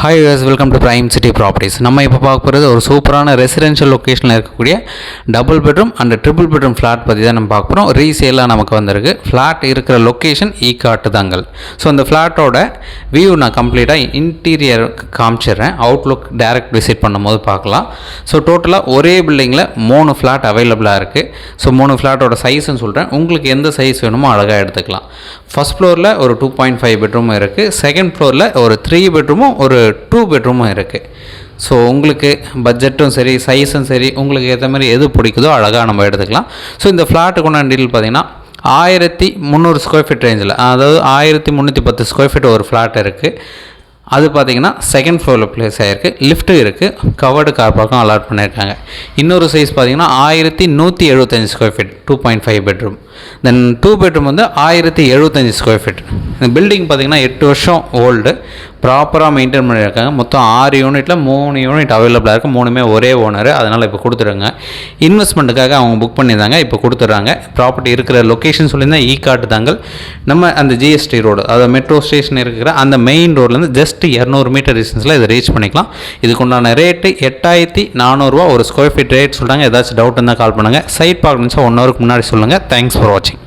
Hi use welcome to prime city properties. நம்ம இப்போ பார்க்க போகிறது ஒரு சூப்பரான ரெசிடென்ஷியல் லொக்கேஷனில் இருக்கக்கூடிய double bedroom and triple bedroom flat பற்றி தான் நம்ம பார்க்க போகிறோம். ரீசேலாக நமக்கு வந்திருக்கு. ஃப்ளாட் இருக்கிற லொக்கேஷன் ஈக்காட்டுதாங்கல். ஸோ அந்த ஃப்ளாட்டோட வியூ நான் கம்ப்ளீட்டாக இன்டீரியர் காமிச்சிடுறேன். அவுட்லுக் டைரக்ட் விசிட் பண்ணும்போது பார்க்கலாம். ஸோ டோட்டலாக ஒரே பில்டிங்கில் 3 ஃப்ளாட் அவைலபிளாக இருக்குது. ஸோ 3 ஃப்ளாட்டோட சைஸ்ன்னு சொல்கிறேன். உங்களுக்கு எந்த சைஸ் வேணுமோ அழகாக எடுத்துக்கலாம். ஃபஸ்ட் ஃப்ளோரில் ஒரு 2.5 பெட்ரூமும் இருக்குது. செகண்ட் ஃப்ளோரில் ஒரு 3 பெட்ரூமும் ஒரு 2 பெட்ரூமும் இருக்குது. ஸோ உங்களுக்கு பட்ஜெட்டும் சரி, சைஸும் சரி, உங்களுக்கு ஏற்ற மாதிரி எது பிடிக்குதோ அழகாக நம்ம எடுத்துக்கலாம். ஸோ இந்த ஃப்ளாட்டுக்குண்டான டீல் பார்த்திங்கன்னா 1300 ஸ்கொயர் ஃபீட் ரேஞ்சில், அதாவது 1310 ஸ்கொயர் ஃபீட் ஒரு ஃப்ளாட் இருக்குது. அது பார்த்திங்கன்னா செகண்ட் ஃப்ளோரில் ப்ளேஸ் ஆகிருக்கு. லிஃப்ட்டு இருக்குது. கவர்டு கார் பார்க்கும் அலாட் பண்ணியிருக்காங்க. இன்னொரு சைஸ் பார்த்திங்கன்னா 1175 ஸ்கொயர் ஃபீட் 2.5 பெட்ரூம். தென் 2 பெட்ரூம் வந்து 1075 ஸ்கொயர் ஃபீட். இந்த பில்டிங் பார்த்திங்கன்னா 8 வருஷம் ஓல்டு. ப்ராப்பராக மெயின்டைன் பண்ணியிருக்காங்க. மொத்தம் 6 யூனிட்டில் 3 யூனிட் அவைலபிளாக இருக்குது. 3மே ஒரே ஓனர். அதனால் இப்போ கொடுத்துருங்க. இன்வெஸ்ட்மெண்ட்டுக்காக அவங்க புக் பண்ணியிருந்தாங்க. இப்போ கொடுத்துட்றாங்க. ப்ராப்பர்ட்டி இருக்கிற லொக்கேஷன் சொல்லியிருந்தால் ஈக்காட்டுதாங்கல். நம்ம அந்த GST ரோடு, அதாவது மெட்ரோ ஸ்டேஷன் இருக்கிற அந்த மெயின் ரோட்லேருந்து ஜஸ்ட் 200 மீட்டர் டிஸ்டன்ஸில் இதை ரீச் பண்ணிக்கலாம். இதுக்குண்டான ரேட்டு 8400 ரூபா ஒரு ஸ்கொயர் ஃபீட் ரேட் சொல்கிறாங்க. ஏதாச்சும் டவுட் இருந்தால் கால் பண்ணுங்கள். சைட் பார்க்கணுன்னு 1 ஹவருக்கு முன்னாடி சொல்லுங்கள். தேங்க்ஸ் ஃபார் வாட்சிங்.